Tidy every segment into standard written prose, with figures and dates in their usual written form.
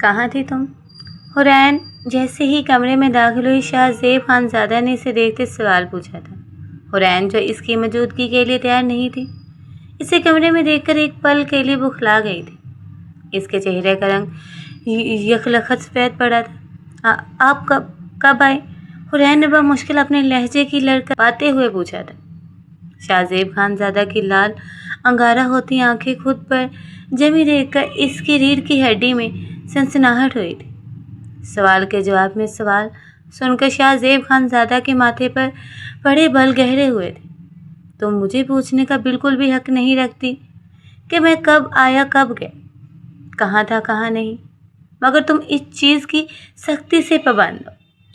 کہاں تھی تم؟ حورین جیسے ہی کمرے میں داخل ہوئی شاہ زیب خانزادہ نے اسے دیکھتے سوال پوچھا تھا۔ حورین جو اس کی موجودگی کے لیے تیار نہیں تھی، اسے کمرے میں دیکھ کر ایک پل کے لیے بخلا گئی تھی۔ اس کے چہرے کا رنگ یکلخت سفید پڑا تھا۔ آپ کب آئے؟ حورین نے بمشکل اپنے لہجے کی لڑکا پاتے ہوئے پوچھا تھا۔ شاہ زیب خانزادہ کی لال انگارہ ہوتی آنکھیں خود پر جمی دیکھ کر اس کی ریڑھ کی ہڈی میں سنسناہٹ ہوئی تھی۔ سوال کے جواب میں سوال سن کر شاہ زیب خانزادہ کے ماتھے پر پڑے بل گہرے ہوئے تھے۔ تم مجھے پوچھنے کا بالکل بھی حق نہیں رکھتی کہ میں کب آیا کب گیا، کہاں تھا کہاں نہیں، مگر تم اس چیز کی سختی سے پابند ہو۔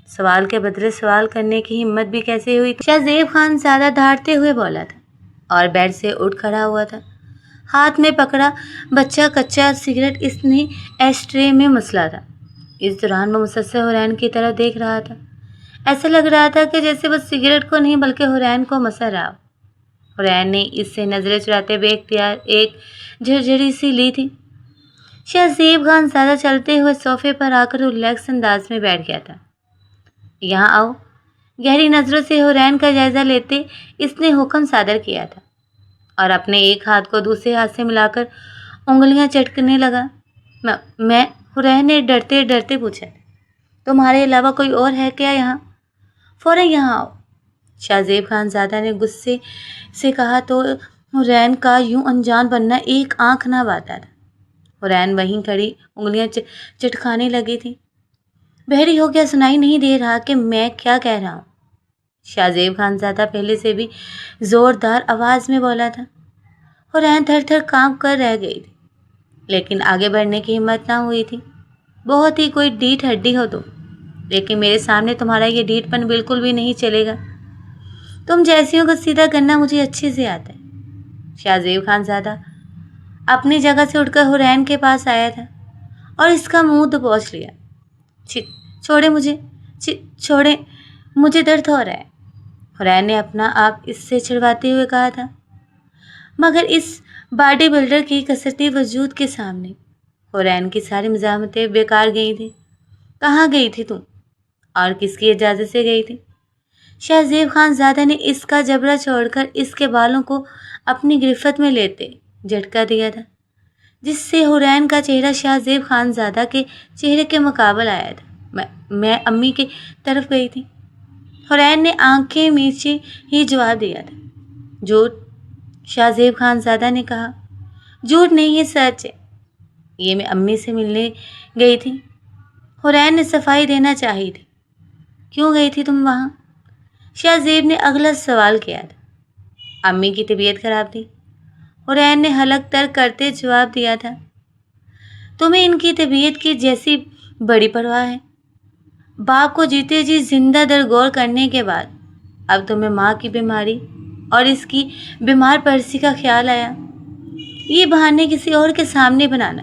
سوال کے بدلے سوال کرنے کی ہمت بھی کیسے ہوئی؟ شاہ زیب خانزادہ دھاڑتے ہوئے بولا تھا اور بیڈ سے اٹھ کھڑا ہوا تھا۔ ہاتھ میں پکڑا بچہ کچا سگریٹ اس نے ایش ٹرے میں مسلا تھا۔ اس دوران وہ مسلسل حورین کی طرف دیکھ رہا تھا۔ ایسا لگ رہا تھا کہ جیسے وہ سگریٹ کو نہیں بلکہ حورین کو مسل رہا ہو۔ حورین نے اس سے نظریں چراتے ہوئے اختیار ایک جھرجھری سی لی تھی۔ شاہ زیب خانزادہ چلتے ہوئے صوفے پر آ کر ریلیکس انداز میں بیٹھ گیا تھا۔ یہاں آؤ، گہری نظروں سے حورین کا جائزہ لیتے اس نے حکم صادر کیا تھا اور اپنے ایک ہاتھ کو دوسرے ہاتھ سے ملا کر انگلیاں چٹکنے لگا۔ میں حورین نے ڈرتے ڈرتے پوچھا، تمہارے علاوہ کوئی اور ہے کیا یہاں؟ فوراً یہاں آؤ، شاہ زیب خانزادہ نے غصے سے کہا تو حورین کا یوں انجان بننا ایک آنکھ نہ باتا تھا۔ حورین وہیں کھڑی انگلیاں چٹکانے لگی تھی۔ بہری ہو گیا، سنائی نہیں دے رہا کہ میں کیا کہہ رہا ہوں؟ شاہ زیب خانزادہ پہلے سے بھی زوردار آواز میں بولا تھا۔ حورین تھر تھر کانپ کر رہ گئی تھی، لیکن آگے بڑھنے کی ہمت نہ ہوئی تھی۔ بہت ہی کوئی ڈھیٹ ہڈی ہو تم، لیکن میرے سامنے تمہارا یہ ڈھیٹ پن بالکل بھی نہیں چلے گا۔ تم جیسیوں کو سیدھا کرنا مجھے اچھے سے آتا ہے۔ شاہ زیب خانزادہ اپنی جگہ سے اٹھ کر حورین کے پاس آیا تھا اور اس کا منہ دبوچ لیا۔ چھوڑے مجھے درد ہو رہا ہے، حورین نے اپنا آپ اس سے چھڑواتے ہوئے کہا تھا، مگر اس باڈی بلڈر کی کثرتی وجود کے سامنے حورین کی ساری مزاحمتیں بیکار گئی تھی۔ کہاں گئی تھی تم اور کس کی اجازت سے گئی تھی؟ شاہ زیب خانزادہ نے اس کا جبڑا چھوڑ کر اس کے بالوں کو اپنی گرفت میں لیتے جھٹکا دیا تھا، جس سے حورین کا چہرہ شاہ زیب خانزادہ کے چہرے کے مقابل آیا تھا۔ میں امی کی طرف گئی تھی، حورین نے آنکھیں میچے ہی جواب دیا تھا۔ جھوٹ، شاہ زیب خانزادہ نے کہا۔ جھوٹ نہیں، یہ سچ ہے، یہ میں امی سے ملنے گئی تھی۔ حورین نے صفائی دینا چاہی تھی۔ کیوں گئی تھی تم وہاں؟ شاہ زیب نے اگلا سوال کیا تھا۔ امی کی طبیعت خراب تھی، حورین نے حلق تر کرتے جواب دیا تھا۔ تمہیں ان کی طبیعت کی جیسی بڑی پرواہ ہے؟ باپ کو جیتے جی زندہ درگور کرنے کے بعد اب تمہیں ماں کی بیماری اور اس کی بیمار پرسی کا خیال آیا۔ یہ بہانے کسی اور کے سامنے بنانا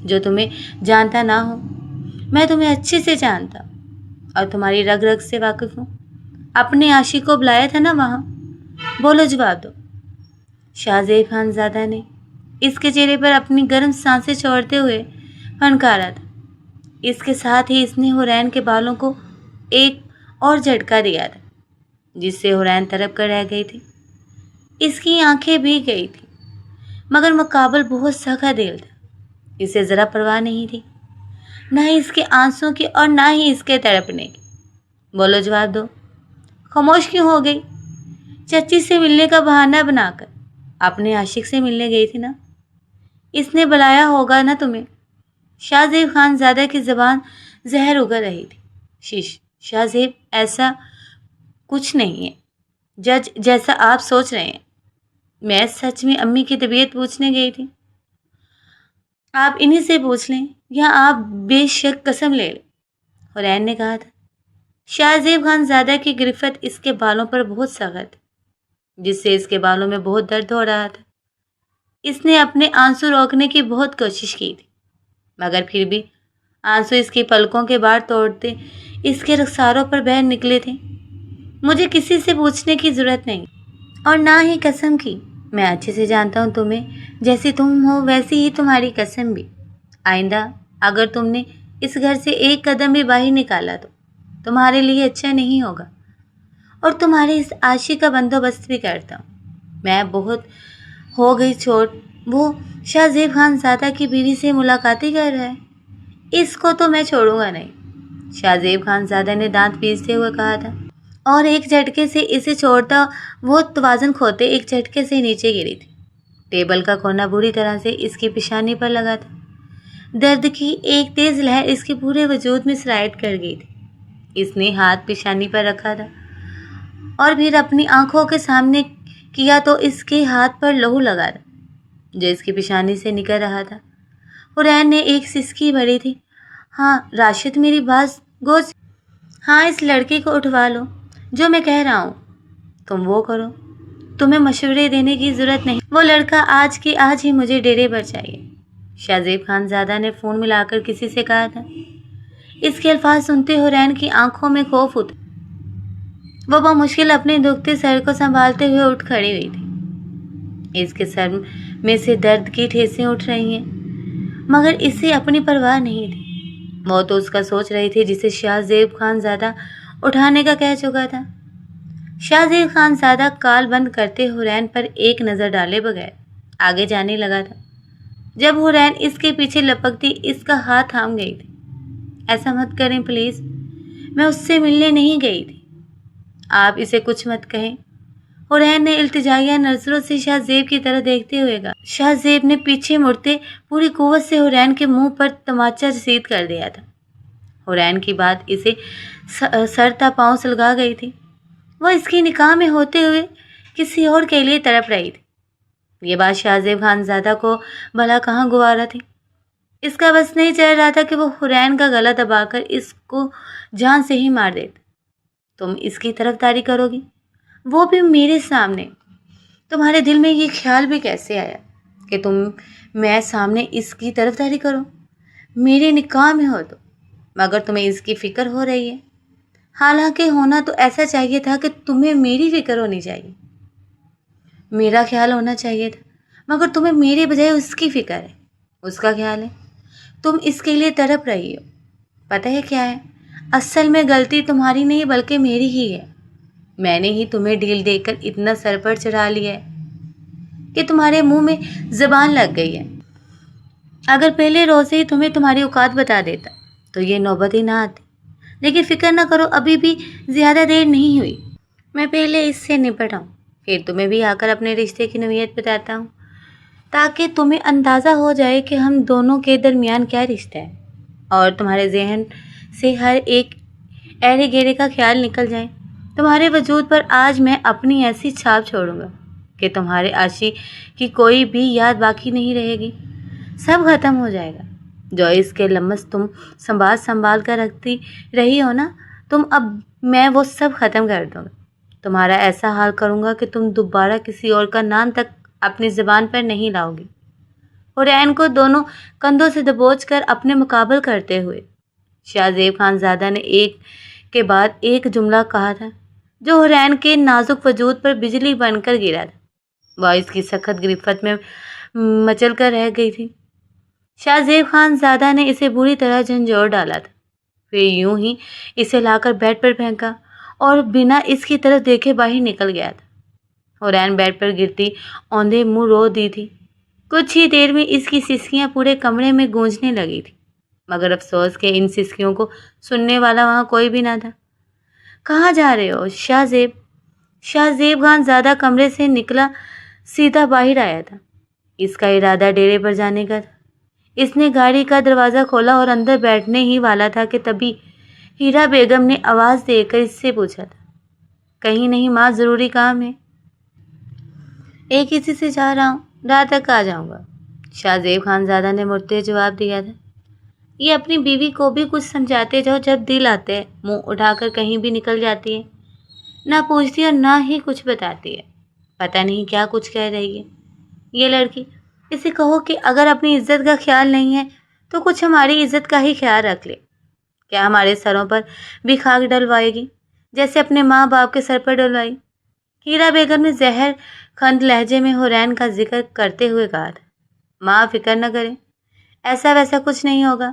جو تمہیں جانتا نہ ہو۔ میں تمہیں اچھے سے جانتا ہوں اور تمہاری رگ رگ سے واقف ہوں۔ اپنے عاشق کو بلایا تھا نا وہاں، بولو جواب دو۔ شاہ زیب خانزادہ نے اس کے چہرے پر اپنی گرم سانسیں چھوڑتے ہوئے پھنکارا تھا۔ اس کے ساتھ ہی اس نے حورین کے بالوں کو ایک اور جھٹکا دیا تھا، جس سے حورین تڑپ کر رہ گئی تھی۔ اس کی آنکھیں بھیگ گئی تھیں، مگر مقابل بہت سخا دل تھا۔ اسے ذرا پرواہ نہیں تھی، نہ ہی اس کے آنسوں کی اور نہ ہی اس کے تڑپنے کی۔ بولو جواب دو۔ خاموش کیوں ہو گئی؟ چچی سے ملنے کا بہانہ بنا کر اپنے عاشق سے ملنے گئی تھی نا، اس نے بلایا ہوگا نا تمہیں۔ شاہ زیب خانزادہ کی زبان زہر اگل رہی تھی۔ شاہ زیب، ایسا کچھ نہیں ہے جج جیسا آپ سوچ رہے ہیں۔ میں سچ میں امی کی طبیعت پوچھنے گئی تھی۔ آپ انہی سے پوچھ لیں یا آپ بے شک قسم لے لیں، حورین نے کہا تھا۔ شاہ زیب خانزادہ کی گرفت اس کے بالوں پر بہت سخت، جس سے اس کے بالوں میں بہت درد ہو رہا تھا۔ اس نے اپنے آنسو روکنے کی بہت کوشش کی تھی، مگر پھر بھی آنسو اس کی پلکوں کے باہر توڑتے اس کے رخساروں پر بہہ نکلے تھے۔ مجھے کسی سے پوچھنے کی ضرورت نہیں اور نہ ہی قسم کی۔ میں اچھے سے جانتا ہوں تمہیں، جیسی تم ہو ویسی ہی تمہاری قسم بھی۔ آئندہ اگر تم نے اس گھر سے ایک قدم بھی باہر نکالا تو تمہارے لیے اچھا نہیں ہوگا، اور تمہارے اس عاشق کا بندوبست بھی کرتا ہوں۔ میں بہت ہو گئی چھوٹ، وہ شاہ زیب خان زادہ کی بیوی سے ملاقاتیں کر رہا ہے، اس کو تو میں چھوڑوں گا نہیں، شاہ زیب خان زادہ نے دانت پیستے ہوئے کہا تھا، اور ایک جھٹکے سے اسے چھوڑتا وہ توازن کھوتے ایک جھٹکے سے نیچے گری تھی۔ ٹیبل کا کونا بری طرح سے اس کی پیشانی پر لگا تھا۔ درد کی ایک تیز لہر اس کے پورے وجود میں سرائٹ کر گئی تھی۔ اس نے ہاتھ پیشانی پر رکھا تھا اور پھر اپنی آنکھوں کے سامنے کیا تو اس کے ہاتھ پر لہو لگا تھا جو اس کی پیشانی سے نکل رہا تھا۔ حورین نے ایک سسکی بھری تھی۔ ہاں راشد، میری بات گوش، ہاں اس لڑکے کو اٹھوا لو، جو میں کہہ رہا ہوں تم وہ کرو، تمہیں مشورے دینے کی ضرورت نہیں، وہ لڑکا آج کے آج ہی مجھے ڈیرے پر چاہیے، شاہ زیب خان زادہ نے فون ملا کر کسی سے کہا تھا۔ اس کے الفاظ سنتے حورین کی آنکھوں میں خوف اترا۔ وہ بمشکل اپنے دکھتے سر کو سنبھالتے ہوئے اٹھ کھڑی ہوئی تھی۔ اس کے سر میں سے درد کی ٹھیسیں اٹھ رہی ہیں، مگر اسے اپنی پرواہ نہیں تھی۔ وہ تو اس کا سوچ رہی تھی جسے شاہ زیب خان زادہ اٹھانے کا کہہ چکا تھا۔ شاہ زیب خان زادہ کال بند کرتے حورین پر ایک نظر ڈالے بغیر آگے جانے لگا تھا۔ جب حورین اس کے پیچھے لپکتی اس کا ہاتھ تھام گئی تھی۔ ایسا مت کریں پلیز، میں اس سے ملنے نہیں گئی تھی، آپ اسے کچھ مت کہیں۔ حورین نے التجائیہ نظروں سے شاہ زیب کی طرف دیکھتے ہوئے کہا۔ شاہ زیب نے پیچھے مڑتے پوری قوت سے حورین کے منہ پر تماچا رسید کر دیا تھا۔ حورین کی بات اسے سر تا پاؤں سلگا گئی تھی۔ وہ اس کی نکاح میں ہوتے ہوئے کسی اور کے لیے تڑپ رہی تھی۔ یہ بات شاہ زیب خان زادہ کو بھلا کہاں گوارا تھی۔ اس کا بس نہیں چل رہا تھا کہ وہ حورین کا گلا دبا کر اس کو جان سے ہی مار دیتا۔ تم اس کی طرفداری کرو گی، وہ بھی میرے سامنے؟ تمہارے دل میں یہ خیال بھی کیسے آیا کہ میں سامنے اس کی طرفداری کروں؟ میرے نکاح میں ہو تو، مگر تمہیں اس کی فکر ہو رہی ہے۔ حالانکہ ہونا تو ایسا چاہیے تھا کہ تمہیں میری فکر ہونی چاہیے، میرا خیال ہونا چاہیے تھا، مگر تمہیں میرے بجائے اس کی فکر ہے، اس کا خیال ہے، تم اس کے لیے تڑپ رہی ہو۔ پتہ ہے کیا ہے، اصل میں غلطی تمہاری نہیں بلکہ میری ہی ہے۔ میں نے ہی تمہیں ڈیل دے کر اتنا سر پر چڑھا لیا ہے کہ تمہارے منہ میں زبان لگ گئی ہے۔ اگر پہلے روز ہی تمہیں تمہاری اوقات بتا دیتا تو یہ نوبت ہی نہ آتی، لیکن فکر نہ کرو، ابھی بھی زیادہ دیر نہیں ہوئی، میں پہلے اس سے نپٹ آؤں، پھر تمہیں بھی آ کر اپنے رشتے کی نوعیت بتاتا ہوں، تاکہ تمہیں اندازہ ہو جائے کہ ہم دونوں کے درمیان کیا رشتہ ہے، اور تمہارے ذہن سے ہر ایک ایرے گیرے کا خیال نکل جائے۔ تمہارے وجود پر آج میں اپنی ایسی چھاپ چھوڑوں گا کہ تمہارے عاشق کی کوئی بھی یاد باقی نہیں رہے گی، سب ختم ہو جائے گا۔ جو اس کے لمس تم سنبھال کر رکھتی رہی ہو نا، اب میں وہ سب ختم کر دوں گا۔ تمہارا ایسا حال کروں گا کہ تم دوبارہ کسی اور کا نام تک اپنی زبان پر نہیں لاؤ گی۔ حورین کو دونوں کندھوں سے دبوچ کر اپنے مقابل کرتے ہوئے شاہ زیب خان زادہ نے ایک کے بعد ایک جملہ کہا تھا جو حورین کے نازک وجود پر بجلی بن کر گرا تھا۔ وہ اس کی سخت گرفت میں مچل کر رہ گئی تھی۔ شاہ زیب خان زادہ نے اسے بری طرح جھنجھوڑ ڈالا تھا، پھر یوں ہی اسے لا کر بیڈ پر پھینکا اور بنا اس کی طرف دیکھے باہر نکل گیا تھا۔ حورین بیڈ پر گرتی اوندھے منہ رو دی تھی۔ کچھ ہی دیر میں اس کی سسکیاں پورے کمرے میں گونجنے لگی تھی، مگر افسوس کہ ان سسکیوں کو سننے والا وہاں کوئی بھی نہ تھا۔ کہاں جا رہے ہو شاہ زیب؟ شاہ زیب خان زادہ کمرے سے نکلا سیدھا باہر آیا تھا۔ اس کا ارادہ ڈیرے پر جانے کا تھا۔ اس نے گاڑی کا دروازہ کھولا اور اندر بیٹھنے ہی والا تھا کہ تبھی ہیرا بیگم نے آواز دے کر اس سے پوچھا تھا، کہیں نہیں ماں، ضروری کام ہے؟ ایک کسی سے جا رہا ہوں، رات تک آ جاؤں گا، شاہ زیب خان زادہ نے مڑتے جواب دیا تھا۔ یہ اپنی بیوی کو بھی کچھ سمجھاتے جاؤ، جب دل آتے ہے منہ اٹھا کر کہیں بھی نکل جاتی ہے، نہ پوچھتی اور نہ ہی کچھ بتاتی ہے، پتہ نہیں کیا کچھ کہہ رہی ہے یہ لڑکی۔ اسے کہو کہ اگر اپنی عزت کا خیال نہیں ہے تو کچھ ہماری عزت کا ہی خیال رکھ لے۔ کیا ہمارے سروں پر بھی خاک ڈلوائے گی جیسے اپنے ماں باپ کے سر پر ڈلوائی؟ ہیرا بیگم نے زہر خند لہجے میں حورین کا ذکر کرتے ہوئے کہا تھا۔ ماں فکر نہ کریں، ایسا ویسا کچھ نہیں ہوگا،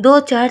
2-4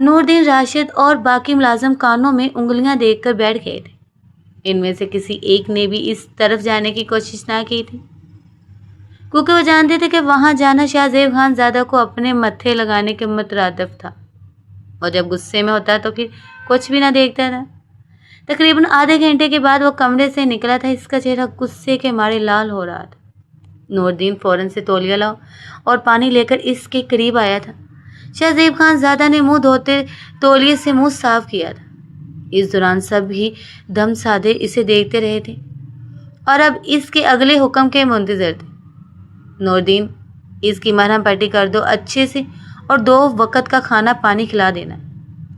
نور الدین، راشد اور باقی ملازم کانوں میں انگلیاں دیکھ کر بیٹھ گئے تھے۔ ان میں سے کسی ایک نے بھی اس طرف جانے کی کوشش نہ کی تھی، کیونکہ وہ جانتے تھے کہ وہاں جانا شاہ زیب خان زادہ کو اپنے متھے لگانے کے مترادف تھا۔ اور جب غصے میں ہوتا تو پھر کچھ بھی نہ دیکھتا تھا۔ تقریباً آدھے گھنٹے کے بعد وہ کمرے سے نکلا تھا۔ اس کا چہرہ غصے کے مارے لال ہو رہا تھا۔ نور الدین فوراً سے تولیہ لاؤ اور پانی لے کر اس کے قریب آیا تھا۔ شاہ زیب خان زادہ نے منہ دھوتے تولیے سے منہ صاف کیا تھا۔ اس دوران سب ہی دم سادے اسے دیکھتے رہے تھے اور اب اس کے اگلے حکم کے منتظر تھے۔ نور الدین، اس کی مرہم پٹی کر دو اچھے سے اور 2 وقت کا کھانا پانی کھلا دینا۔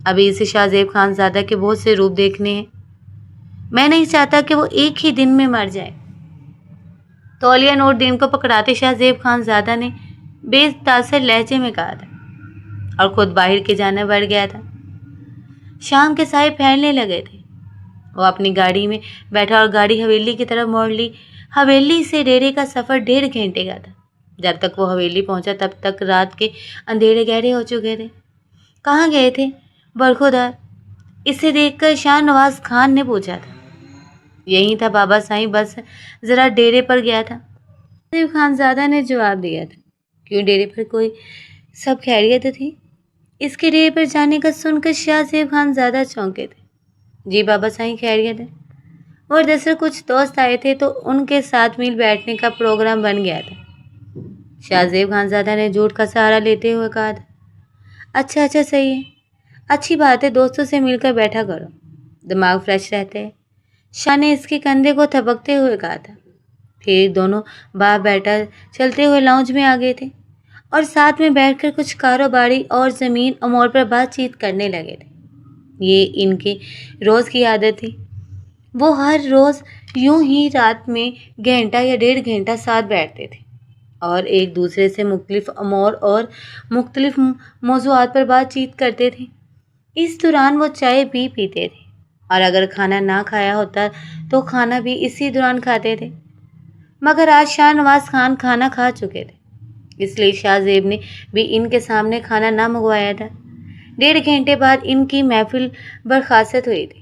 ابھی اسے شاہ زیب خان زادہ کے بہت سے روپ دیکھنے ہیں۔ میں نہیں چاہتا کہ وہ ایک ہی دن میں مر جائے۔ تولیہ نور الدین کو پکڑاتے شاہ زیب خان زادہ نے بے تاثر لہجے میں کہا تھا اور خود باہر کی جانب بڑھ گیا تھا۔ شام کے سائے پھیلنے لگے تھے۔ وہ اپنی گاڑی میں بیٹھا اور گاڑی حویلی کی طرف موڑ لی۔ حویلی سے ڈیرے کا سفر 1.5 گھنٹے کا تھا۔ جب تک وہ حویلی پہنچا تب تک رات کے اندھیرے گہرے ہو چکے تھے۔ کہاں گئے تھے برخودار؟ اسے دیکھ کر شاہ نواز خان نے پوچھا تھا۔ یہی تھا بابا سائیں، بس ذرا ڈیرے پر گیا تھا، زیب خان زادہ نے جواب دیا تھا۔ کیوں، ڈیرے پر کوئی سب خیریت تھی؟ اس کے ڈیرے پر جانے کا سن کر شاہ زیب خان زادہ چونکے تھے۔ جی بابا سائیں، خیریت ہے۔ اور دراصل کچھ دوست آئے تھے تو ان کے ساتھ مل بیٹھنے کا پروگرام بن گیا تھا، شاہ زیب خان زادہ نے جھوٹ کا سہارا لیتے ہوئے کہا تھا۔ اچھا صحیح ہے، اچھی بات ہے، دوستوں سے مل کر بیٹھا کرو، دماغ فریش رہتا ہے، شاہ نے اس کے کندھے کو تھپکتے ہوئے کہا تھا۔ پھر دونوں باپ بیٹا چلتے ہوئے لاؤنج میں آ گئے تھے اور ساتھ میں بیٹھ کر کچھ کاروباری اور زمین امور پر بات چیت کرنے لگے تھے۔ یہ ان کی روز کی عادت تھی۔ وہ ہر روز یوں ہی رات میں گھنٹہ یا 1.5 گھنٹہ ساتھ بیٹھتے تھے اور ایک دوسرے سے مختلف امور اور مختلف موضوعات پر بات چیت کرتے تھے۔ اس دوران وہ چائے بھی پیتے تھے اور اگر کھانا نہ کھایا ہوتا تو کھانا بھی اسی دوران کھاتے تھے۔ مگر آج شاہ نواز خان کھانا کھا چکے تھے، اس لیے شاہ زیب نے بھی ان کے سامنے کھانا نہ منگوایا تھا۔ 1.5 گھنٹے بعد ان کی محفل برخاست ہوئی تھی۔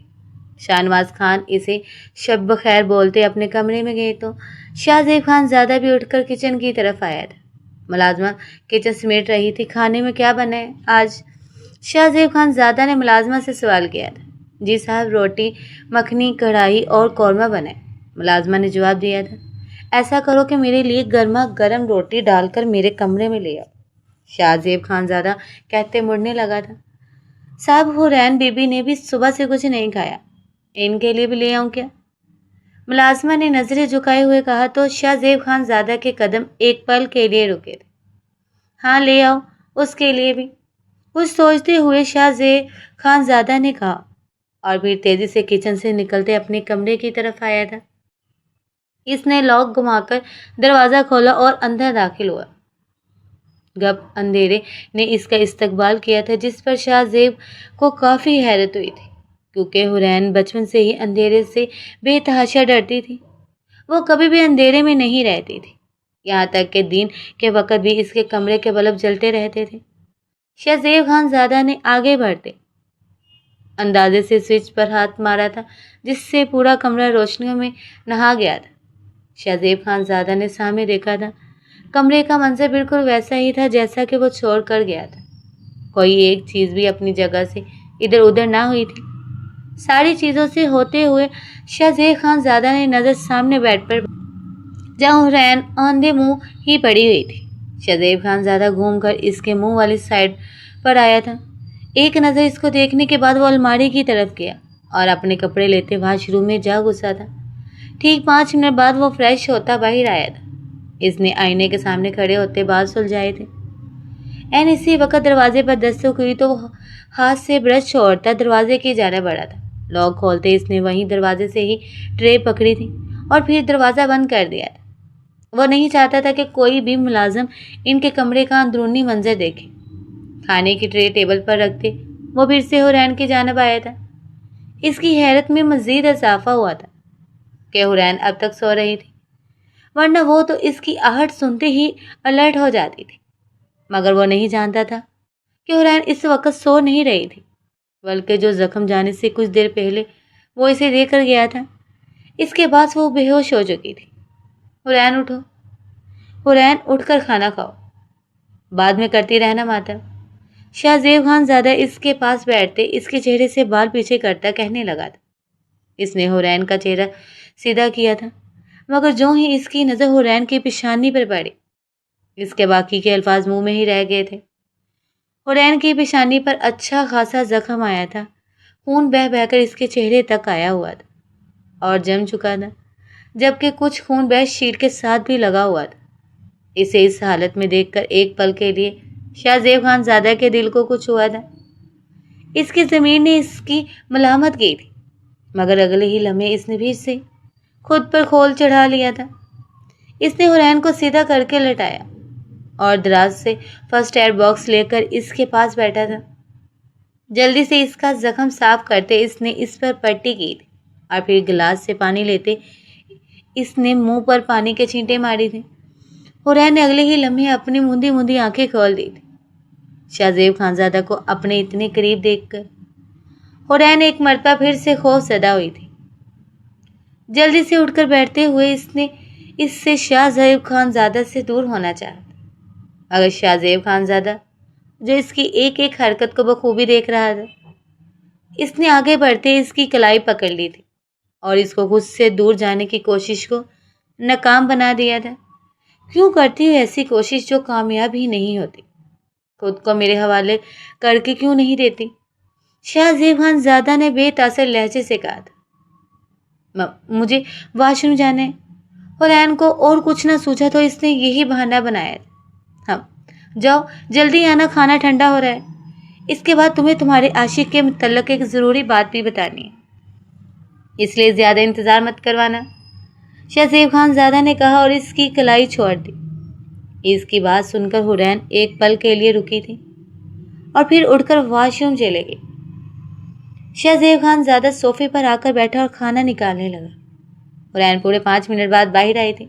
شاہ نواز خان اسے شب بخیر بولتے اپنے کمرے میں گئے تو شاہ زیب خان زادہ بھی اٹھ کر کچن کی طرف آیا تھا۔ ملازمہ کچن سمیٹ رہی تھی۔ کھانے میں کیا بنا ہے آج؟ شاہ زیب خان زادہ نے ملازمہ سے سوال کیا تھا۔ جی صاحب، روٹی مکھنی، کڑھائی اور قورمہ بنا ہے، ملازمہ نے جواب دیا تھا۔ ایسا کرو کہ میرے لیے گرما گرم روٹی ڈال کر میرے کمرے میں لے آؤ، شاہ زیب خان زادہ کہتے مڑنے لگا تھا۔ صاحب، حورین بی بی نے بھی صبح سے کچھ نہیں کھایا، ان کے لیے بھی لے آؤں کیا؟ ملازمہ نے نظریں جھکائے ہوئے کہا تو شاہ زیب خان زادہ کے قدم ایک پل کے لیے رکے تھے۔ ہاں لے آؤ، اس کے لیے بھی، کچھ سوچتے ہوئے شاہ زیب خان زادہ نے کہا اور پھر تیزی سے کچن سے نکلتے اپنے کمرے کی طرف آیا تھا۔ اس نے لاک گھما کر دروازہ کھولا اور اندر داخل ہوا۔ گپ اندھیرے نے اس کا استقبال کیا تھا، جس پر شاہ زیب کو کافی حیرت ہوئی تھی، کیونکہ حورین بچپن سے ہی اندھیرے سے بے تحاشا ڈرتی تھی۔ وہ کبھی بھی اندھیرے میں نہیں رہتی تھی، یہاں تک کہ دن کے وقت بھی اس کے کمرے کے بلب جلتے رہتے تھے۔ شاہ زیب خان زادہ نے آگے بڑھتے اندازے سے سوئچ پر ہاتھ مارا تھا، جس سے پورا کمرہ روشنیوں میں نہا گیا تھا۔ شاہ زیب خان زادہ نے سامنے دیکھا تھا، کمرے کا منظر بالکل ویسا ہی تھا جیسا کہ وہ چھوڑ کر گیا تھا۔ کوئی ایک چیز بھی اپنی جگہ سے ادھر ادھر نہ ہوئی تھی۔ ساری چیزوں سے ہوتے ہوئے شاہ زیب خان زادہ نے نظر سامنے بیڈ پر جہاں حورین اوندھے منہ ہی پڑی ہوئی تھی۔ شاہ زیب خان زادہ گھوم کر اس کے منہ والی سائڈ پر آیا تھا۔ ایک نظر اس کو دیکھنے کے بعد وہ الماری کی طرف گیا اور اپنے کپڑے لیتے واش روم میں جا گھسا تھا۔ ٹھیک 5 منٹ بعد وہ فریش ہوتا باہر آیا تھا۔ اس نے آئینے کے سامنے کھڑے ہوتے بال سلجھائے تھے۔ این اسی وقت دروازے پر دستک ہوئی تو وہ ہاتھ سے برش چھوڑتا دروازے کی جانب بڑھا تھا۔ لاک کھولتے اس نے وہیں دروازے سے ہی ٹرے پکڑی تھی اور پھر دروازہ بند کر دیا تھا۔ وہ نہیں چاہتا تھا کہ کوئی بھی ملازم ان کے کمرے کا اندرونی منظر دیکھے۔ کھانے کی ٹرے ٹیبل پر رکھتے وہ پھر سے حورین کی جانب آیا تھا۔ اس کی حیرت میں مزید اضافہ ہوا تھا کہ حورین اب تک سو رہی تھی، ورنہ وہ تو اس کی آہٹ سنتے ہی الرٹ ہو جاتی تھی۔ مگر وہ نہیں جانتا تھا کہ حورین اس وقت سو نہیں رہی تھی، بلکہ جو زخم جانے سے کچھ دیر پہلے وہ اسے دے کر گیا تھا، اس کے بعد وہ بے ہوش ہو چکی تھی۔ حورین اٹھو، حورین اٹھ کر کھانا کھاؤ، بعد میں کرتی رہنا ماتم۔ شاہ زیب خان زادہ اس کے پاس بیٹھتے اس کے چہرے سے بال پیچھے کرتا کہنے لگا تھا۔ اس نے حورین کا چہرہ سیدھا کیا تھا، مگر جو ہی اس کی نظر حورین کی پیشانی پر پڑی، اس کے باقی کے الفاظ منہ میں ہی رہ گئے تھے۔ حورین کی پیشانی پر اچھا خاصا زخم آیا تھا، خون بہہ بہہ کر اس کے چہرے تک آیا ہوا تھا اور جم چکا تھا، جبکہ کچھ خون بہ شیٹ کے ساتھ بھی لگا ہوا تھا۔ اسے اس حالت میں دیکھ کر ایک پل کے لیے شاہ زیب خان زادہ کے دل کو کچھ ہوا تھا۔ اس کی ضمیر نے اس کی ملامت کی تھی، مگر اگلے ہی لمحے اس نے بھی اسے خود پر کھول چڑھا لیا تھا۔ اس نے حورین کو سیدھا کر کے لٹایا اور دراز سے فرسٹ ایڈ باکس لے کر اس کے پاس بیٹھا تھا۔ جلدی سے اس کا زخم صاف کرتے اس نے اس پر پٹی کی تھی اور پھر گلاس سے پانی لیتے اس نے منہ پر پانی کے چھینٹے ماری تھے۔ حورین نے اگلے ہی لمحے اپنی موندی موندی آنکھیں کھول دی تھی۔ شاہ زیب خان زادہ کو اپنے اتنے قریب دیکھ کر حورین ایک مرتبہ پھر سے خوف زدہ ہوئی تھی۔ جلدی سے اٹھ کر بیٹھتے ہوئے اس نے اس سے شاہ زیب خان زادہ سے دور ہونا چاہا تھا، مگر شاہ زیب خان زادہ جو اس کی ایک ایک حرکت کو بخوبی دیکھ رہا تھا، اس نے آگے بڑھتے اس کی کلائی پکڑ لی تھی اور اس کو خود سے دور جانے کی کوشش کو ناکام بنا دیا تھا۔ کیوں کرتی ہو ایسی کوشش جو کامیاب ہی نہیں ہوتی؟ خود کو میرے حوالے کر کے کیوں نہیں دیتی؟ شاہ زیب خان زادہ نے بے تاثر لہجے سے کہا تھا۔ مجھے واش روم جانا ہے۔ حورین کو اور کچھ نہ سوچا تو اس نے یہی بہانہ بنایا تھا۔ ہم جاؤ جلدی آنا، کھانا ٹھنڈا ہو رہا ہے۔ اس کے بعد تمہیں تمہارے عاشق کے متعلق ایک ضروری بات بھی بتانی ہے، اس لیے زیادہ انتظار مت کروانا، شاہ زیب خان زادہ نے کہا اور اس کی کلائی چھوڑ دی۔ اس کی بات سن کر حورین ایک پل کے لیے رکی تھی اور پھر اٹھ کر واش روم چلے گئی۔ شاہ زیب خان زادہ صوفے پر آ کر بیٹھا اور کھانا نکالنے لگا۔ حورین پورے 5 منٹ بعد باہر آئی تھی۔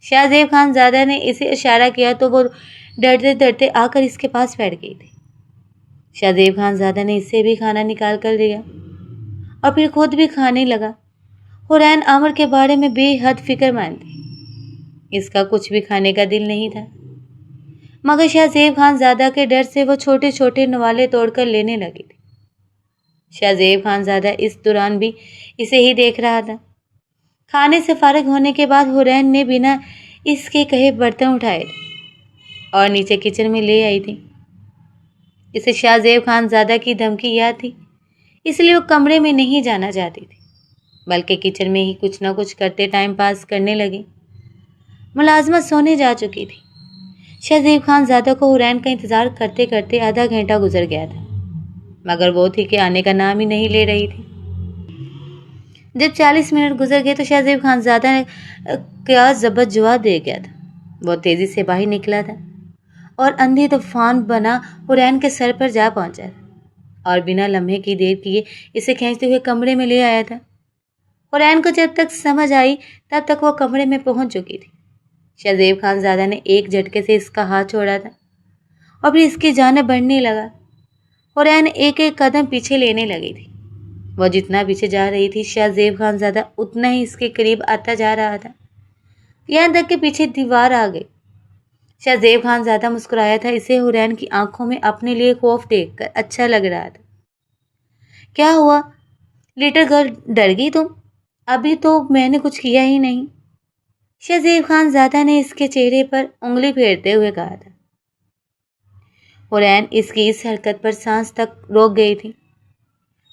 شاہ زیب خان زادہ نے اسے اشارہ کیا تو وہ ڈرتے ڈرتے آ کر اس کے پاس بیٹھ گئی تھی۔ شاہ زیب خان زادہ نے اسے بھی کھانا نکال کر دیا اور پھر خود بھی کھانے لگا۔ حورین عامر کے بارے میں بے حد فکر مند تھی، اس کا کچھ بھی کھانے کا دل نہیں تھا، مگر شاہ زیب خان زادہ کے ڈر سے وہ چھوٹے چھوٹے نوالے توڑ کر لینے لگی تھی۔ شاہ زیب خان زادہ اس دوران بھی اسے ہی دیکھ رہا تھا۔ کھانے سے فارغ ہونے کے بعد حورین نے بنا اس کے کہے برتن اٹھائے تھے اور نیچے کچن میں لے آئی تھی۔ اسے شاہ زیب خان زادہ کی دھمکی یاد تھی، اس لیے وہ کمرے میں نہیں جانا چاہتی تھی، بلکہ کچن میں ہی کچھ نہ کچھ کرتے ٹائم پاس کرنے لگی۔ ملازمت سونے جا چکی تھی۔ شاہ زیب خان زادہ کو حورین کا انتظار کرتے کرتے آدھا گھنٹہ گزر گیا تھا، مگر وہ تھی کہ آنے کا نام ہی نہیں لے رہی تھی۔ جب 40 منٹ گزر گئے تو شاہ زیب خان زادہ نے کیا ضبط جواب دے گیا تھا۔ وہ تیزی سے باہر نکلا تھا اور اندھی طوفان بنا حورین کے سر پر جا پہنچا تھا اور بنا لمحے کی دیر کیے اسے کھینچتے ہوئے کمرے میں لے آیا تھا۔ حورین کو جب تک سمجھ آئی تب تک وہ کمرے میں پہنچ چکی تھی۔ شاہ زیب خان زادہ نے ایک جھٹکے سے اس کا ہاتھ چھوڑا تھا اور پھر اس کی جانب بڑھنے لگا۔ حورین ایک ایک قدم پیچھے لینے لگی تھی۔ وہ جتنا پیچھے جا رہی تھی شاہ زیب خان زادہ اتنا ہی اس کے قریب آتا جا رہا تھا، یہاں تک کہ پیچھے دیوار آ گئی۔ شاہ زیب خان زادہ مسکرایا تھا، اسے حورین کی آنکھوں میں اپنے لیے خوف دیکھ کر اچھا لگ رہا تھا۔ کیا ہوا لٹل گرل، ڈر گئی تم؟ ابھی تو میں نے کچھ کیا ہی نہیں، شاہ زیب خان زادہ نے اس کے چہرے پر انگلی پھیرتے ہوئے کہا تھا۔ حورین اس کی اس حرکت پر سانس تک روک گئی تھی۔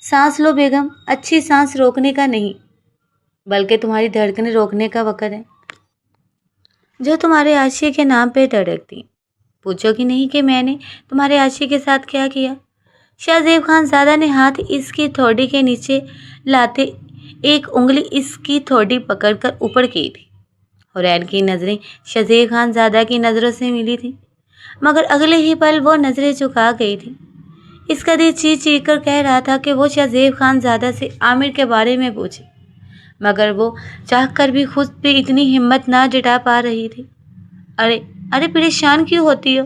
سانس لو بیگم، اچھی سانس روکنے کا نہیں بلکہ تمہاری دھڑکنیں روکنے کا وقت ہے، جو تمہارے عاشق کے نام پہ دھڑکتی۔ پوچھو گی نہیں کہ میں نے تمہارے عاشق کے ساتھ کیا کیا؟ شاہ زیب خان زادہ نے ہاتھ اس کی تھوڑی کے نیچے لاتے ایک انگلی اس کی تھوڑی پکڑ کر اوپر کی تھی۔ حورین کی نظریں شاہ زیب خان زادہ کی نظروں سے ملی تھی، مگر اگلے ہی پل وہ نظریں جھکا گئی تھی۔ اس کا دل چیخ چیخ کر کہہ رہا تھا کہ وہ شاہ زیب خان زادہ سے عامر کے بارے میں پوچھے، مگر وہ چاہ کر بھی خود پہ اتنی ہمت نہ جٹا پا رہی تھی۔ ارے پریشان کیوں ہوتی ہو؟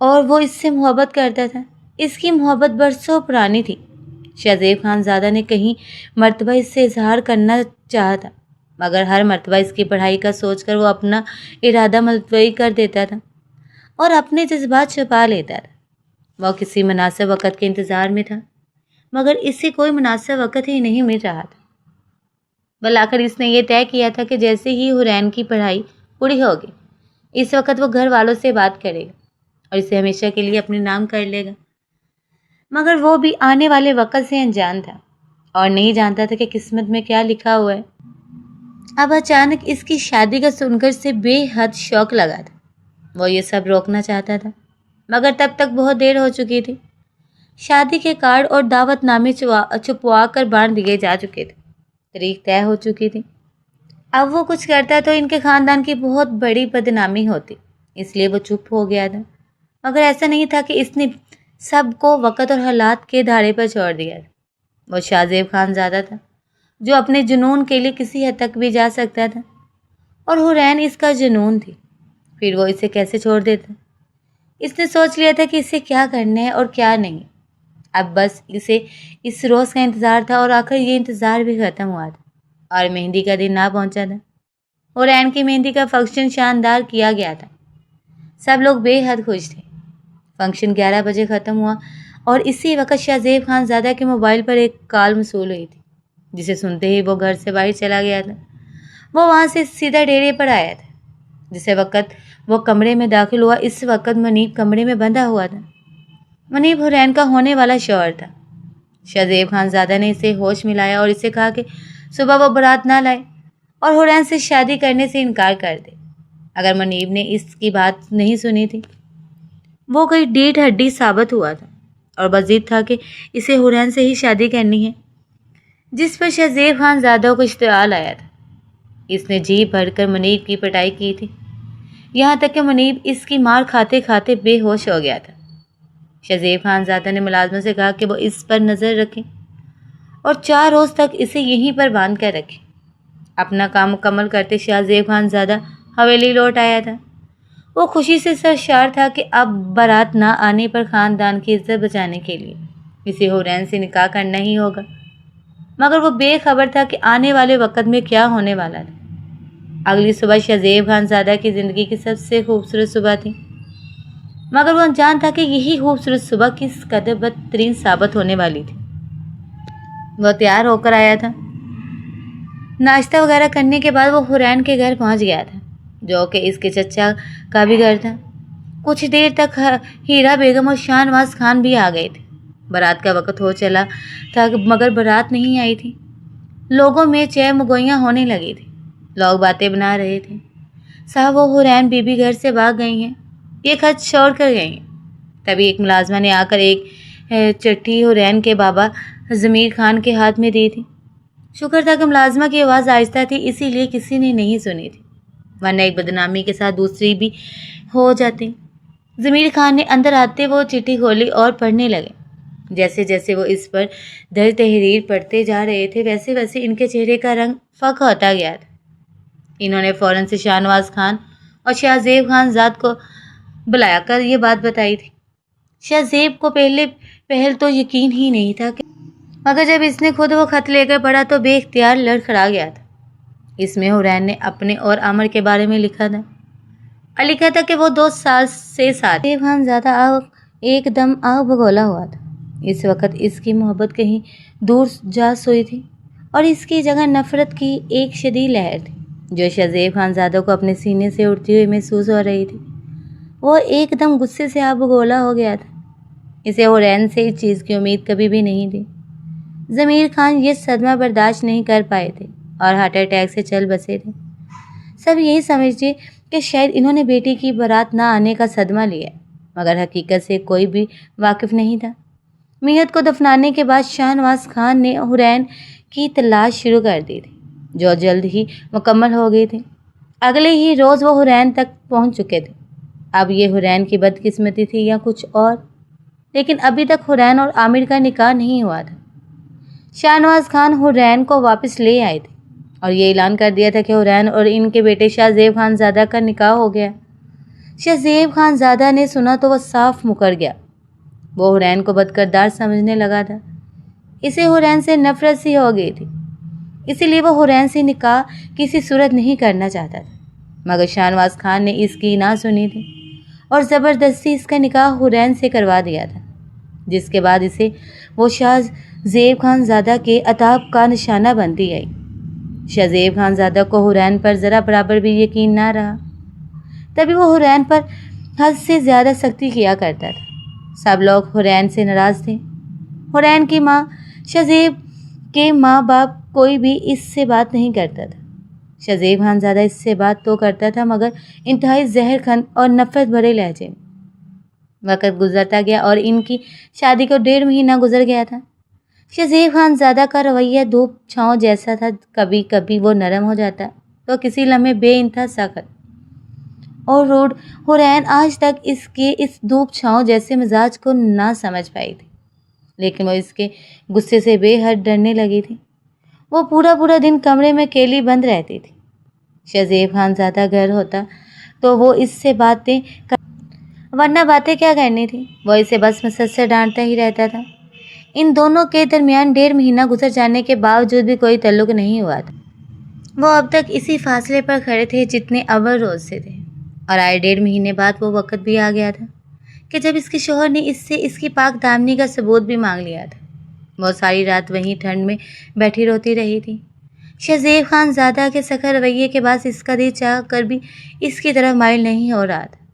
اور وہ اس سے محبت کرتا تھا۔ اس کی محبت برسوں پرانی تھی۔ شہزیب خان زادہ نے کہیں مرتبہ اس سے اظہار کرنا چاہا تھا، مگر ہر مرتبہ اس کی پڑھائی کا سوچ کر وہ اپنا ارادہ ملتوی کر دیتا تھا اور اپنے جذبات چھپا لیتا تھا۔ وہ کسی مناسب وقت کے انتظار میں تھا، مگر اسے کوئی مناسب وقت ہی نہیں مل رہا تھا۔ بلاخر اس نے یہ طے کیا تھا کہ جیسے ہی حورین کی پڑھائی پوری ہوگی، اس وقت وہ گھر والوں سے بات کرے گا اور اسے ہمیشہ کے لیے اپنے نام کر لے گا۔ مگر وہ بھی آنے والے وقت سے انجان تھا اور نہیں جانتا تھا کہ قسمت میں کیا لکھا ہوا ہے۔ اب اچانک اس کی شادی کا سن کر اسے بے حد شوق لگا تھا۔ وہ یہ سب روکنا چاہتا تھا، مگر تب تک بہت دیر ہو چکی تھی۔ شادی کے کارڈ اور دعوت نامے چھپوا کر باندھ دیے جا چکے تھے، تاریخ طے ہو چکی تھی۔ اب وہ کچھ کرتا تو ان کے خاندان کی بہت بڑی بدنامی ہوتی، اس لیے وہ چپ ہو گیا تھا۔ مگر ایسا نہیں تھا کہ اس نے سب کو وقت اور حالات کے دھارے پر چھوڑ دیا تھا۔ وہ شہزیب خان زادہ تھا جو اپنے جنون کے لیے کسی حد تک بھی جا سکتا تھا، اور حورین اس کا جنون تھی۔ پھر وہ اسے کیسے چھوڑ دیتا؟ اس نے سوچ لیا تھا کہ اسے کیا کرنا ہے اور کیا نہیں۔ اب بس اسے اس روز کا انتظار تھا، اور آخر یہ انتظار بھی ختم ہوا تھا اور مہندی کا دن نہ پہنچا تھا۔ حورین کی مہندی کا فنکشن شاندار کیا گیا تھا، سب لوگ بے حد خوش تھے۔ فنکشن 11 بجے ختم ہوا اور اسی وقت شہزیب خان زادہ کے موبائل پر ایک کال موصول ہوئی تھی، جسے سنتے ہی وہ گھر سے باہر چلا گیا تھا۔ وہ وہاں سے سیدھا ڈیرے پر آیا تھا۔ جسے وقت وہ کمرے میں داخل ہوا، اس وقت منیب کمرے میں بندھا ہوا تھا۔ منیب حورین کا ہونے والا شوہر تھا۔ شہزیب خان زادہ نے اسے ہوش میں لایا اور اسے کہا کہ صبح وہ بارات نہ لائے اور حورین سے شادی کرنے سے انکار کر دے۔ اگر منیب نے اس کی بات نہیں سنی تھی، وہ کوئی ڈیڑھ ہڈی ثابت ہوا تھا اور مزید تھا کہ اسے حورین سے ہی شادی کرنی ہے، جس پر شہزیب خان زادہ کو اشتعال آیا تھا۔ اس نے جی بھر کر منیب کی پٹائی کی تھی، یہاں تک کہ منیب اس کی مار کھاتے کھاتے بے ہوش ہو گیا تھا۔ شہزیب خان زادہ نے ملازموں سے کہا کہ وہ اس پر نظر رکھیں اور 4 روز تک اسے یہیں پر باندھ کر رکھیں۔ اپنا کام مکمل کرتے شہزیب خان زادہ حویلی لوٹ آیا تھا۔ وہ خوشی سے سرشار تھا کہ اب بارات نہ آنے پر خاندان کی عزت بچانے کے لیے اسے حورین سے نکاح کرنا ہی ہوگا، مگر وہ بے خبر تھا کہ آنے والے وقت میں کیا ہونے والا تھا۔ اگلی صبح شہزیب خان زادہ کی زندگی کی سب سے خوبصورت صبح تھی، مگر وہ انجان تھا کہ یہی خوبصورت صبح کس قدر بدترین ثابت ہونے والی تھی۔ وہ تیار ہو کر آیا تھا۔ ناشتہ وغیرہ کرنے کے بعد وہ حورین کے گھر پہنچ گیا تھا، جو کہ اس کے چچا کا بھی گھر تھا۔ کچھ دیر تک ہیرا بیگم اور شاہ نواز خان بھی آ گئے تھے۔ بارات کا وقت ہو چلا تھا، مگر بارات نہیں آئی تھی۔ لوگوں میں چہ مگوئیاں ہونے لگی تھی، لوگ باتیں بنا رہے تھے۔ صاحب وہ حورین بی بی گھر سے بھاگ گئی ہیں، یہ خط چھوڑ کر گئی ہیں۔ تبھی ایک ملازمہ نے آ کر ایک چٹھی حورین کے بابا ضمیر خان کے ہاتھ میں دی تھی۔ شکر تھا کہ ملازمہ کی آواز آہستہ تھی، اسی لیے کسی نے نہیں سنی تھی، ورنہ ایک بدنامی کے ساتھ دوسری بھی ہو جاتی۔ ضمیر خان نے اندر آتے وہ چٹھی کھولی اور پڑھنے لگے۔ جیسے جیسے وہ اس پر درج تحریر پڑھتے جا رہے تھے، ویسے ویسے ان کے چہرے کا رنگ فاقہ ہوتا گیا تھا۔ انہوں نے فوراً سے شاہ نواز خان اور شہزیب خان زاد کو بلایا کر یہ بات بتائی تھی۔ شہزیب کو پہل تو یقین ہی نہیں تھا، مگر جب اس نے خود وہ خط لے کر پڑھا تو بے اختیار لڑکھڑا گیا تھا۔ اس میں حورین نے اپنے اور عامر کے بارے میں لکھا تھا کہ وہ 2 سال سے ساتھ شہزیب خان زادہ ایک دم آگ بگولا ہوا تھا۔ اس وقت اس کی محبت کہیں دور جا سوئی تھی اور اس کی جگہ نفرت کی ایک شدید لہر تھی جو شہزیب خان زادہ کو اپنے سینے سے اڑتی ہوئی محسوس ہو رہی تھی۔ وہ ایک دم غصے سے آگ بگولا ہو گیا تھا۔ اسے حورین سے اس چیز کی امید کبھی بھی نہیں تھی۔ ضمیر خان یہ صدمہ برداشت نہیں کر پائے تھے اور ہارٹ اٹیک سے چل بسے تھے۔ سب یہی سمجھتے کہ شاید انہوں نے بیٹی کی بارات نہ آنے کا صدمہ لیا، مگر حقیقت سے کوئی بھی واقف نہیں تھا۔ میت کو دفنانے کے بعد شاہ نواز خان نے حورین کی تلاش شروع کر دی تھی، جو جلد ہی مکمل ہو گئی تھی۔ اگلے ہی روز وہ حورین تک پہنچ چکے تھے۔ اب یہ حورین کی بدقسمتی تھی یا کچھ اور، لیکن ابھی تک حورین اور عامر کا نکاح نہیں ہوا تھا۔ شاہ نواز خان حورین کو واپس لے آئے تھے اور یہ اعلان کر دیا تھا کہ حورین اور ان کے بیٹے شہزیب خان زادہ کا نکاح ہو گیا۔ شہزیب خان زادہ نے سنا تو وہ صاف مکر گیا۔ وہ حورین کو بدکردار سمجھنے لگا تھا۔ اسے حورین سے نفرت سی ہو گئی تھی، اسی لیے وہ حورین سے نکاح کسی صورت نہیں کرنا چاہتا تھا۔ مگر شاہنواز خان نے اس کی نہ سنی تھی اور زبردستی اس کا نکاح حورین سے کروا دیا تھا، جس کے بعد اسے وہ شاہ زیب خان زادہ کے عتاب کا نشانہ بنتی آئی۔ شاہ زیب خان زادہ کو حورین پر ذرا برابر بھی یقین نہ رہا، تبھی وہ حورین پر حد سے زیادہ سختی کیا کرتا تھا۔ سب لوگ حورین سے ناراض تھے۔ حورین کی ماں، شاہ زیب کے ماں باپ، کوئی بھی اس سے بات نہیں کرتا تھا۔ شاہ زیب خان زادہ اس سے بات تو کرتا تھا مگر انتہائی زہر خند اور نفرت بھرے لہجے میں۔ وقت گزرتا گیا اور ان کی شادی کو 1.5 مہینہ گزر گیا تھا۔ شاہ زیب خان زادہ کا رویہ دھوپ چھاؤں جیسا تھا، کبھی کبھی وہ نرم ہو جاتا تو کسی لمحے بے انتہا سخت اور روڈ۔ حورین آج تک اس کے اس دھوپ چھاؤں جیسے مزاج کو نہ سمجھ پائی تھی، لیکن وہ اس کے غصے سے بے حد ڈرنے لگی تھی۔ وہ پورا دن کمرے میں اکیلی بند رہتی تھی۔ شاہ زیب خان زادہ گھر ہوتا تو وہ اس سے باتیں ورنہ باتیں کیا کرنی تھی، وہ اسے بس مسلسل ڈانٹتا ہی رہتا تھا۔ ان دونوں کے درمیان 1.5 مہینہ گزر جانے کے باوجود بھی کوئی تعلق نہیں ہوا تھا۔ وہ اب تک اسی فاصلے پر کھڑے تھے جتنے اول روز سے تھے، اور آئے 1.5 مہینے بعد وہ وقت بھی آ گیا تھا کہ جب اس کے شوہر نے اس سے اس کی پاک دامنی کا ثبوت بھی مانگ لیا تھا۔ وہ ساری رات وہیں ٹھنڈ میں بیٹھی روتی رہی تھی۔ شاہ زیب خان زادہ کے سخت رویے کے بعد اس کا دل چاہ کر بھی اس کی طرف مائل نہیں ہو رہا تھا۔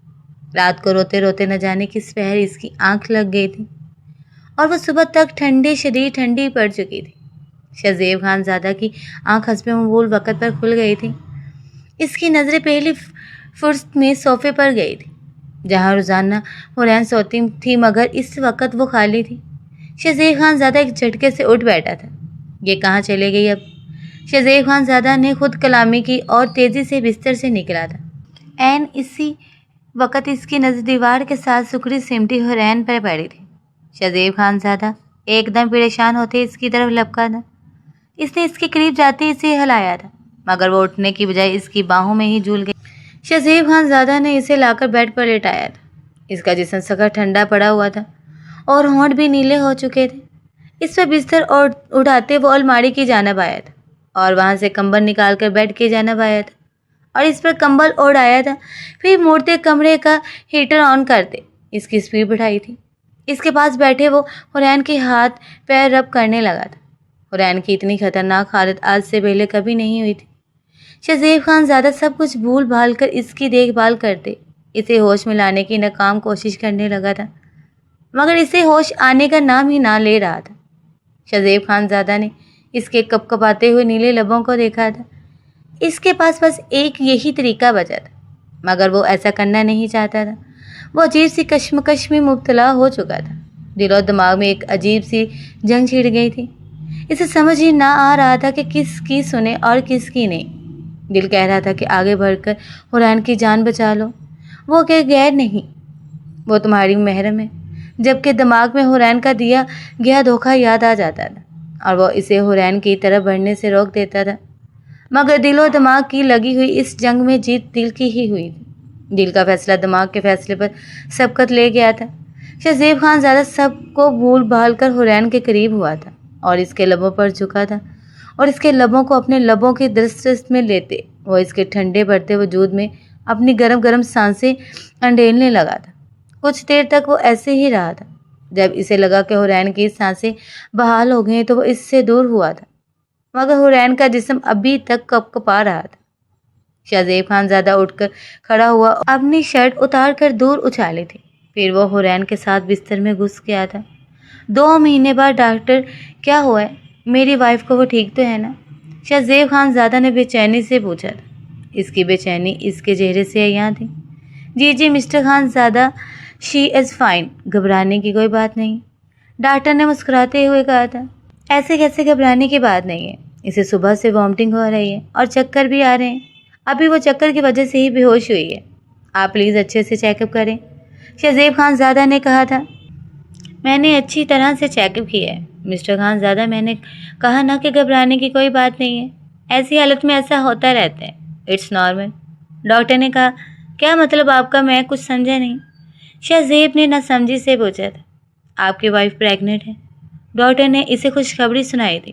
رات کو روتے روتے نہ جانے کس پہر اس کی آنکھ لگ گئی تھی اور وہ صبح تک شدید ٹھنڈی پڑ چکی تھی۔ شاہ زیب خان زادہ کی آنکھ حسب معمول وقت پر کھل گئی تھی۔ اس کی نظریں پہلی فرصت میں صوفے پر گئی تھی جہاں روزانہ حورین سوتی تھی، مگر اس وقت وہ خالی تھی۔ شاہ زیب خان زادہ ایک جھٹکے سے اٹھ بیٹھا تھا۔ یہ کہاں چلے گئی اب؟ شاہ زیب خان زادہ نے خود کلامی کی اور تیزی سے بستر سے نکلا تھا۔ عین اسی وقت اس کی نظر دیوار کے ساتھ سکڑی سمٹی حورین پر پڑی تھی۔ شاہ زیب خان زادہ ایک دم پریشان ہوتے اس کی طرف لپکا تھا۔ اس نے اس کے قریب جاتے اسے ہلایا تھا، مگر وہ اٹھنے کی بجائے اس کی باہوں میں ہی جھول گئی۔ شاہ زیب خان زادہ نے اسے لا کر بیڈ پر لٹایا تھا۔ اس کا جسم سخت ٹھنڈا پڑا ہوا تھا اور ہونٹ بھی نیلے ہو چکے تھے۔ اس پر بستر اٹھاتے وہ الماری کی جانب آیا تھا اور وہاں سے کمبل نکال کر بیڈ کی جانب آیا تھا اور اس پر کمبل اوڑھایا تھا۔ پھر موڑتے کمرے کا ہیٹر آن کرتے اس کی اسپیڈ بڑھائی تھی۔ اس کے پاس بیٹھے وہ حورین کے ہاتھ پیر رب کرنے لگا تھا۔ حورین کی اتنی خطرناک حالت آج سے پہلے کبھی نہیں ہوئی تھی۔ شاہ زیب خان زادہ سب کچھ بھول بھال کر اس کی دیکھ بھال کرتے اسے ہوش میں لانے کی ناکام کوشش کرنے لگا تھا، مگر اسے ہوش آنے کا نام ہی نہ لے رہا تھا۔ شاہ زیب خان زادہ نے اس کے کپ کپاتے ہوئے نیلے لبوں کو دیکھا تھا۔ اس کے پاس بس ایک یہی طریقہ بچا تھا، مگر وہ ایسا کرنا نہیں چاہتا تھا۔ وہ عجیب سی کشمکش میں مبتلا ہو چکا تھا۔ دل و دماغ میں ایک عجیب سی جنگ چھڑ گئی تھی۔ اسے سمجھ ہی نہ آ رہا تھا کہ کس کی سنے اور کس کی نہیں۔ دل کہہ رہا تھا کہ آگے بڑھ کر حورین کی جان بچا لو، وہ کہ غیر نہیں، وہ تمہاری محرم ہے، جبکہ دماغ میں حورین کا دیا گیا دھوکہ یاد آ جاتا تھا اور وہ اسے حورین کی طرف بڑھنے سے روک دیتا تھا۔ مگر دل و دماغ کی لگی ہوئی اس جنگ میں جیت دل کی ہی ہوئی تھی۔ دل کا فیصلہ دماغ کے فیصلے پر سبقت لے گیا تھا۔ شاہ زیب خان زادہ سب کو بھول بھال کر حورین کے قریب ہوا تھا اور اس کے لبوں پر جھکا تھا اور اس کے لبوں کو اپنے لبوں کی دسترس میں لیتے وہ اس کے ٹھنڈے بڑھتے وجود میں اپنی گرم گرم سانسیں انڈیلنے لگا تھا۔ کچھ دیر تک وہ ایسے ہی رہا تھا۔ جب اسے لگا کہ حورین کی سانسیں بحال ہو گئی تو وہ اس سے دور ہوا تھا، مگر حورین کا جسم ابھی تک کپ کپا رہا تھا۔ شاہ زیب خان زادہ اٹھ کر کھڑا ہوا اور اپنی شرٹ اتار کر دور اچھالی تھی۔ پھر وہ حورین کے ساتھ بستر میں گھس گیا تھا۔ 2 مہینے بعد ڈاکٹر کیا ہوا ہے؟ میری وائف کو وہ ٹھیک تو ہے نا؟ شاہ زیب خان زادہ نے بے چینی سے پوچھا تھا۔ اس کی بے چینی اس کے چہرے سے عیاں تھی۔ جی mister Khanzada, she is fine, گھبرانے کی کوئی بات نہیں، ڈاکٹر نے مسکراتے ہوئے کہا تھا۔ ایسے کیسے گھبرانے کی بات نہیں ہے، اسے صبح سے وامٹنگ ہو رہی ہے اور چکر بھی آ رہے ہیں، ابھی وہ چکر کی وجہ سے ہی بے ہوش ہوئی ہے، آپ پلیز اچھے سے چیک اپ کریں، شاہ زیب خان زادہ نے کہا تھا۔ میں نے اچھی طرح سے چیک اپ کیا ہے مسٹر خان زادہ، میں نے کہا نا کہ گھبرانے کی کوئی بات نہیں ہے، ایسی حالت میں ایسا ہوتا رہتا ہے، اٹس نارمل، ڈاکٹر نے کہا۔ کیا مطلب آپ کا؟ میں کچھ سمجھا نہیں۔ شہزیب نے نہ سمجھی سے پوچھا تھا۔ آپ کی وائف پریگننٹ ہے، ڈاکٹر نے اسے خوشخبری سنائی تھی،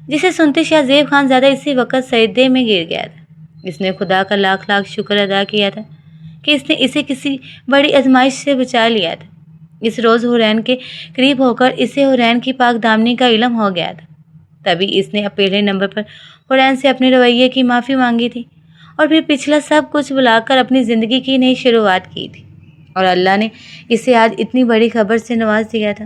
جسے سنتے شہزیب خان زیادہ اسی وقت سجدے میں گر گیا تھا۔ اس نے خدا کا لاکھ لاکھ شکر ادا کیا تھا کہ اس نے اسے کسی بڑی آزمائش سے بچا لیا تھا۔ اس روز حورین کے قریب ہو کر اسے حورین کی پاک دامنی کا علم ہو گیا تھا۔ تبھی اس نے پہلے نمبر پر حورین سے اپنے رویے کی معافی مانگی تھی اور پھر پچھلا سب کچھ بھلا کر اپنی زندگی کی نئی شروعات کی تھی، اور اللہ نے اسے آج اتنی بڑی خبر سے نواز دیا تھا۔